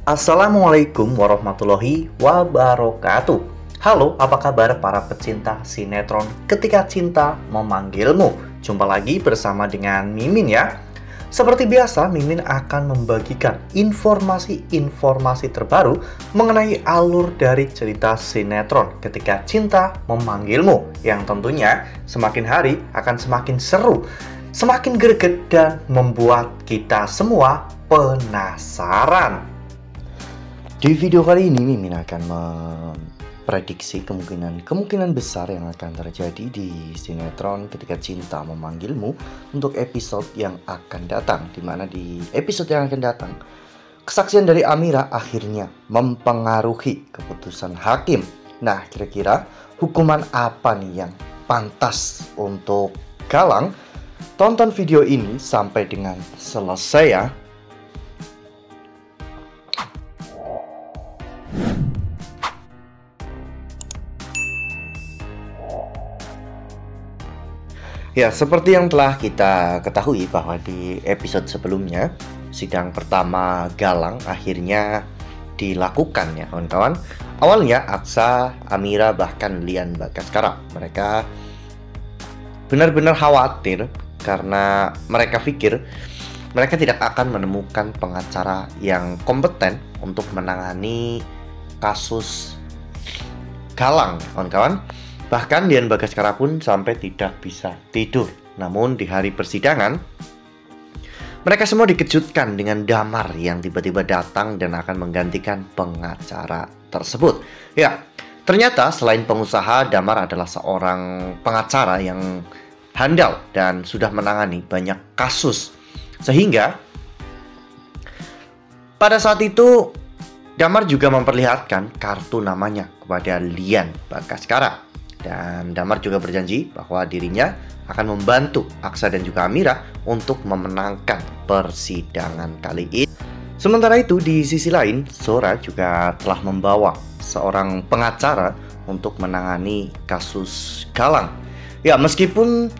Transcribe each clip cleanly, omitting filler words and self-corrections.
Assalamualaikum warahmatullahi wabarakatuh. Halo, apa kabar para pecinta sinetron Ketika Cinta Memanggilmu? Jumpa lagi bersama dengan Mimin ya. Seperti biasa, Mimin akan membagikan informasi-informasi terbaru mengenai alur dari cerita sinetron Ketika Cinta Memanggilmu, yang tentunya semakin hari akan semakin seru, semakin greget, dan membuat kita semua penasaran. Di video kali ini Mimin akan memprediksi kemungkinan besar yang akan terjadi di sinetron Ketika Cinta Memanggilmu untuk episode yang akan datang, dimana di episode yang akan datang kesaksian dari Amira akhirnya mempengaruhi keputusan hakim. Nah, kira-kira hukuman apa nih yang pantas untuk Galang? Tonton video ini sampai dengan selesai ya. Ya, seperti yang telah kita ketahui bahwa di episode sebelumnya, sidang pertama Galang akhirnya dilakukan ya kawan-kawan. Awalnya Aksa, Amira, bahkan Lian Bagaskara, mereka benar-benar khawatir karena mereka pikir mereka tidak akan menemukan pengacara yang kompeten untuk menangani kasus Galang kawan-kawan. Bahkan Lian Bagaskara pun sampai tidak bisa tidur. Namun di hari persidangan, mereka semua dikejutkan dengan Damar yang tiba-tiba datang dan akan menggantikan pengacara tersebut. Ya, ternyata selain pengusaha, Damar adalah seorang pengacara yang handal dan sudah menangani banyak kasus. Sehingga pada saat itu Damar juga memperlihatkan kartu namanya kepada Lian Bagaskara. Dan Damar juga berjanji bahwa dirinya akan membantu Aksa dan juga Amira untuk memenangkan persidangan kali ini. Sementara itu di sisi lain, Zora juga telah membawa seorang pengacara untuk menangani kasus Galang. Ya, meskipun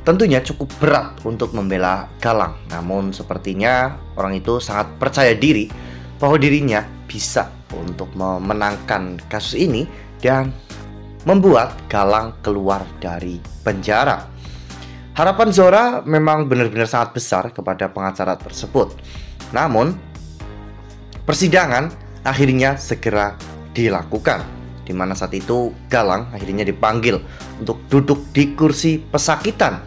tentunya cukup berat untuk membela Galang, namun sepertinya orang itu sangat percaya diri bahwa dirinya bisa untuk memenangkan kasus ini dan membuat Galang keluar dari penjara. Harapan Zora memang benar-benar sangat besar kepada pengacara tersebut. Namun, persidangan akhirnya segera dilakukan, di mana saat itu Galang akhirnya dipanggil untuk duduk di kursi pesakitan,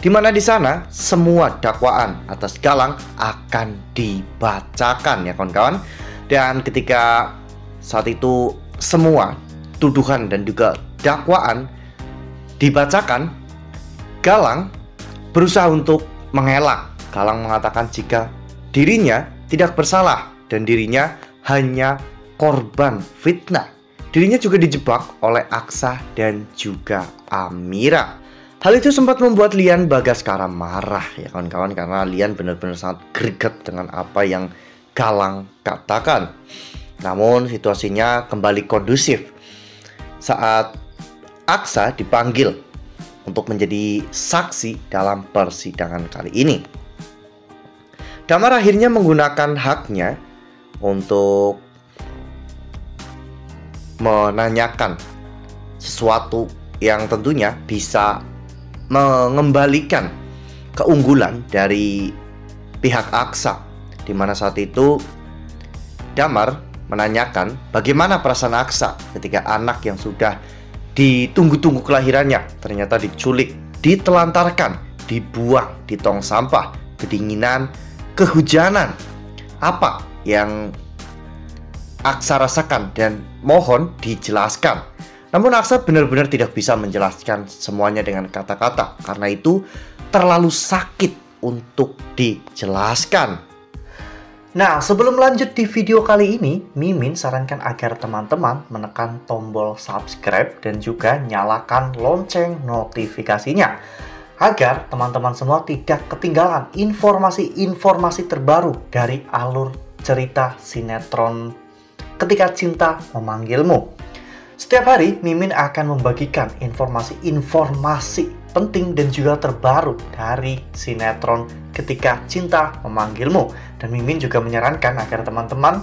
di mana di sana semua dakwaan atas Galang akan dibacakan ya kawan-kawan. Dan ketika saat itu semua tuduhan dan juga dakwaan dibacakan, Galang berusaha untuk mengelak. Galang mengatakan jika dirinya tidak bersalah dan dirinya hanya korban fitnah. Dirinya juga dijebak oleh Aksa dan juga Amira. Hal itu sempat membuat Lian Bagaskara marah ya kawan-kawan, karena Lian benar-benar sangat greget dengan apa yang Galang katakan. Namun situasinya kembali kondusif saat Aksa dipanggil untuk menjadi saksi dalam persidangan kali ini. Damar akhirnya menggunakan haknya untuk menanyakan sesuatu yang tentunya bisa mengembalikan keunggulan dari pihak Aksa, di mana saat itu Damar menanyakan bagaimana perasaan Aksa ketika anak yang sudah ditunggu-tunggu kelahirannya ternyata diculik, ditelantarkan, dibuang di tong sampah, kedinginan, kehujanan. Apa yang Aksa rasakan dan mohon dijelaskan. Namun Aksa benar-benar tidak bisa menjelaskan semuanya dengan kata-kata, karena itu terlalu sakit untuk dijelaskan. Nah, sebelum lanjut di video kali ini, Mimin sarankan agar teman-teman menekan tombol subscribe dan juga nyalakan lonceng notifikasinya, agar teman-teman semua tidak ketinggalan informasi-informasi terbaru dari alur cerita sinetron Ketika Cinta Memanggilmu. Setiap hari, Mimin akan membagikan informasi-informasi penting dan juga terbaru dari sinetron Ketika Cinta Memanggilmu. Dan Mimin juga menyarankan agar teman-teman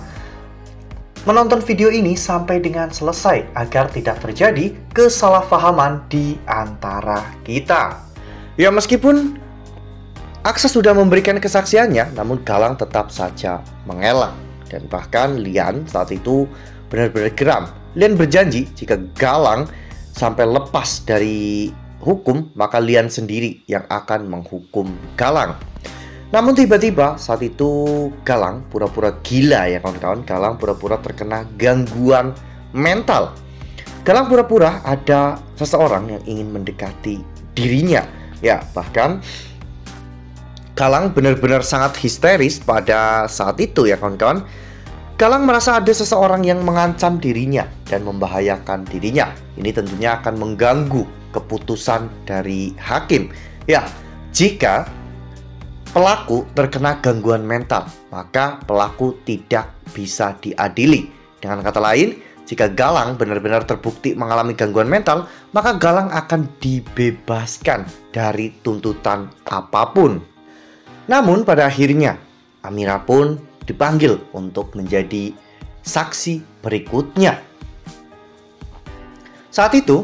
menonton video ini sampai dengan selesai agar tidak terjadi kesalahpahaman di antara kita. Ya, meskipun Aksa sudah memberikan kesaksiannya, namun Galang tetap saja mengelak. Dan bahkan Lian saat itu benar-benar geram. Lian berjanji jika Galang sampai lepas dari hukum, maka Lian sendiri yang akan menghukum Galang. Namun tiba-tiba saat itu Galang pura-pura gila ya kawan-kawan. Galang pura-pura terkena gangguan mental. Galang pura-pura ada seseorang yang ingin mendekati dirinya. Ya, bahkan Galang benar-benar sangat histeris pada saat itu ya kawan-kawan. Galang merasa ada seseorang yang mengancam dirinya dan membahayakan dirinya. Ini tentunya akan mengganggu keputusan dari hakim. Ya, jika pelaku terkena gangguan mental, maka pelaku tidak bisa diadili. Dengan kata lain, jika Galang benar-benar terbukti mengalami gangguan mental, maka Galang akan dibebaskan dari tuntutan apapun. Namun pada akhirnya Amira pun dipanggil untuk menjadi saksi berikutnya. Saat itu,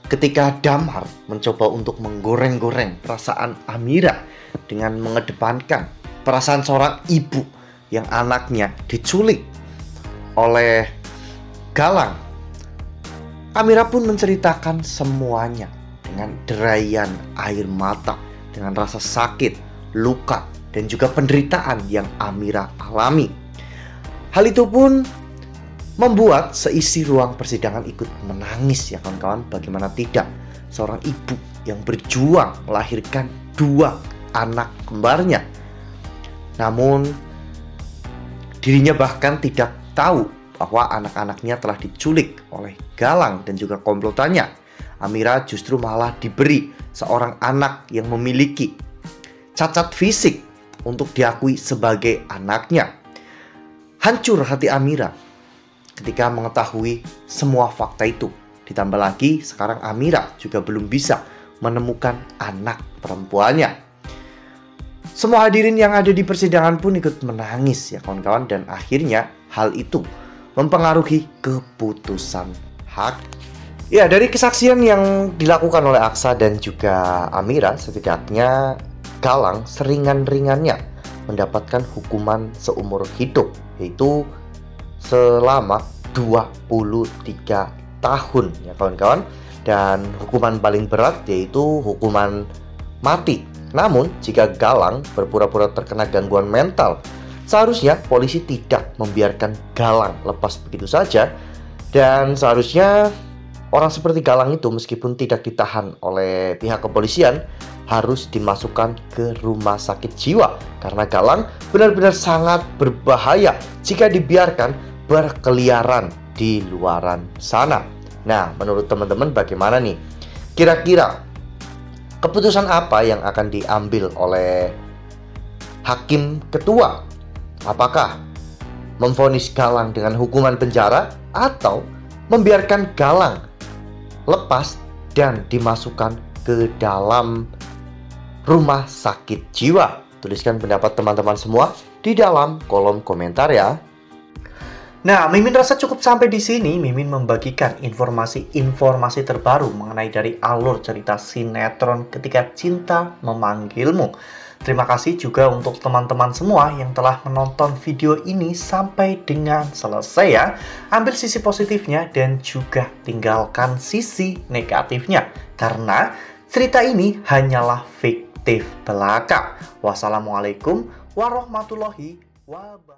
ketika Damar mencoba untuk menggoreng-goreng perasaan Amira dengan mengedepankan perasaan seorang ibu yang anaknya diculik oleh Galang, Amira pun menceritakan semuanya dengan derayan air mata, dengan rasa sakit, luka, dan juga penderitaan yang Amira alami. Hal itu pun membuat seisi ruang persidangan ikut menangis ya kawan-kawan. Bagaimana tidak, seorang ibu yang berjuang melahirkan 2 anak kembarnya, namun dirinya bahkan tidak tahu bahwa anak-anaknya telah diculik oleh Galang dan juga komplotannya. Amira justru malah diberi seorang anak yang memiliki cacat fisik untuk diakui sebagai anaknya. Hancur hati Amira ketika mengetahui semua fakta itu. Ditambah lagi sekarang Amira juga belum bisa menemukan anak perempuannya. Semua hadirin yang ada di persidangan pun ikut menangis ya kawan-kawan. Dan akhirnya hal itu mempengaruhi keputusan hakim. Ya, dari kesaksian yang dilakukan oleh Aksa dan juga Amira, setidaknya Galang seringan-ringannya mendapatkan hukuman seumur hidup, yaitu selama 23 tahun ya kawan-kawan. Dan hukuman paling berat yaitu hukuman mati. Namun jika Galang berpura-pura terkena gangguan mental, seharusnya polisi tidak membiarkan Galang lepas begitu saja. Dan seharusnya orang seperti Galang itu meskipun tidak ditahan oleh pihak kepolisian, harus dimasukkan ke rumah sakit jiwa. Karena Galang benar-benar sangat berbahaya jika dibiarkan berkeliaran di luaran sana. Nah, menurut teman-teman bagaimana nih? Kira-kira keputusan apa yang akan diambil oleh hakim ketua? Apakah memvonis Galang dengan hukuman penjara atau membiarkan Galang lepas dan dimasukkan ke dalam rumah sakit jiwa? Tuliskan pendapat teman-teman semua di dalam kolom komentar ya. Nah, Mimin rasa cukup sampai di sini. Mimin membagikan informasi terbaru mengenai dari alur cerita sinetron Ketika Cinta Memanggilmu. Terima kasih juga untuk teman-teman semua yang telah menonton video ini sampai dengan selesai ya. Ambil sisi positifnya dan juga tinggalkan sisi negatifnya. Karena cerita ini hanyalah fiktif belaka. Wassalamualaikum warahmatullahi wabarakatuh.